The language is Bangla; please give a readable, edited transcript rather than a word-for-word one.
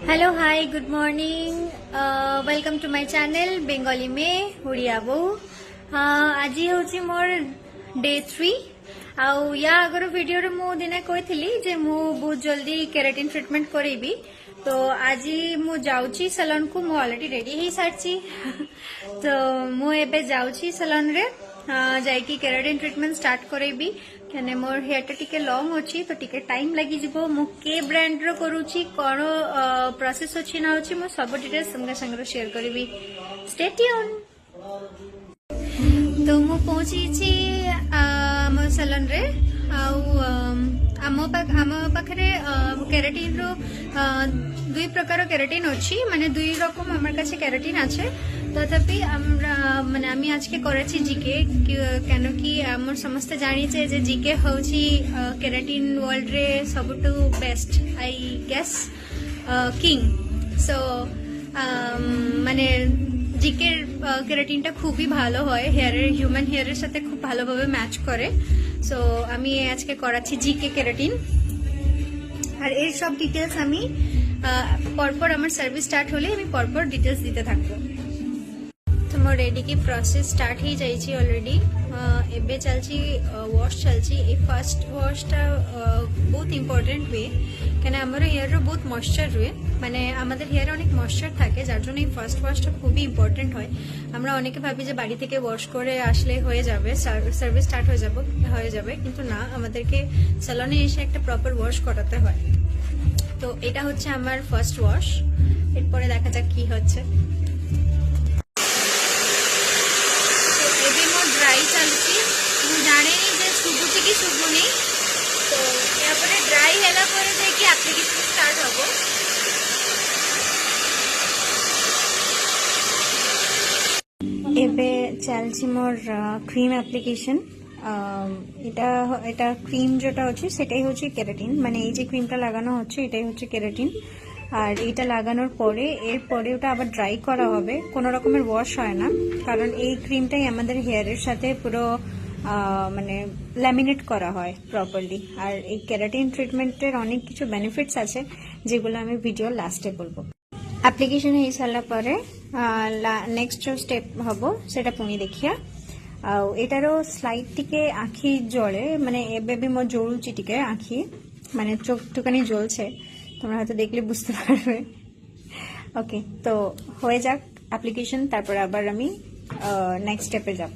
hello hi good morning welcome to my channel Bengali में ओडिया बो आज हूँ मोर डे 3 आउ या आगर वीडियो रे मु दिने कही जे मु बहुत जल्दी केराटिन ट्रीटमेंट करेबी तो आज मु जाउची सैलून को मु ऑलरेडी रेडी ही सारची तो मु एबे जाउची सैलून रे जाइकी केराटिन ट्रीटमेंट स्टार्ट करेबी कने मोर हेयर टा टिके लॉन्ग अछि तो टिके टाइम लागि जिवो मु के ब्रांड रो करूची कोन प्रोसेस अछि ना अछि मु सब डिटेल्स संगे संगे शेयर करबी स्टे ट्यून तो मु पहुंची छी मो सैलून रे आम पाखे केराटिन रो दुई प्रकार केराटिन अच्छी माने दुई रकम आमार काছে केराटिन আছে तथापि माने आमी आज के कराची जीके केन कि आमर समस्त जानिचे जे जीके होची केराटिन वर्ल्ड रे सबटू बेस्ट आई गेस किंग सो माने জিকে কেরাটিনটা খুবই ভালো হয় হেয়ারের হিউম্যান হেয়ারের সাথে খুব ভালোভাবে ম্যাচ করে সো আমি আজকে করাচ্ছি জিকে কেরাটিন আর এর সব ডিটেইলস আমি পরপর আমার সার্ভিস স্টার্ট হলে আমি পরপর ডিটেইলস দিতে থাকবো তো মোর রেডি কি প্রসেস স্টার্ট হয়ে যাইছি অলরেডি এবে চলছি ওয়াশ চলছি এই ফার্স্ট ওয়াশটা বহুত ইম্পর্টেন্ট হুয়ে কেন আমার হেয়ারের বহুত ময়েশ্চার রয়ে মানে আমাদের হেয়ারে অনেক ময়েশ্চার থাকে যার জন্য এই ফার্স্ট ওয়াশটা খুবই ইম্পর্টেন্ট হয় আমরা অনেকে ভাবি যে বাড়ি থেকে ওয়াশ করে আসলে হয়ে যাবে সার্ভিস স্টার্ট হয়ে যাবে কিন্তু না আমাদেরকে স্যালনে এসে একটা প্রপার ওয়াশ করাতে হয় তো এটা হচ্ছে আমার ফার্স্ট ওয়াশ এরপরে দেখা যাক কি হচ্ছে ड्राई चलती जाने जे शुभुची कि शुभुनी तो यापरे ड्राई हैला परे जाइकी एप्लीकेशन स्टार्ट हबो एबे चलछि मोर क्रीम एप्लीकेशन এটা ক্রিম যেটা হচ্ছে সেটাই হচ্ছে কেরাটিন মানে এই যে ক্রিমটা লাগানো হচ্ছে এটাই হচ্ছে কেরাটিন আর এটা লাগানোর পরে এরপরে ওটা আবার ড্রাই করা হবে কোনো রকমের ওয়াশ হয় না কারণ এই ক্রিমটাই আমাদের হেয়ারের সাথে পুরো মানে ল্যামিনেট করা হয় প্রপারলি আর এই কেরাটিন ট্রিটমেন্টের অনেক কিছু বেনিফিটস আছে যেগুলো আমি ভিডিও লাস্টে বলবো আপ্লিকেশন হয়ে সারা পরে নেক্সট যে স্টেপ হবো সেটা পুনি দেখিয়া ଆଉ ଏଟାର ସ୍ଲାଇଡ୍ ଟିକେ ଆଖି ଜଳେ মানে ଏବେ ବି ମୋ জ্বলୁଛି ଟିକେ আখি মানে চোখ টুকানি জ্বলছে তোমরা হয়তো দেখলে বুঝতে পারবে ওকে তো হয়ে যাক অ্যাপ্লিকেশন তারপর আবার আমি নেক্সট স্টেপে যাব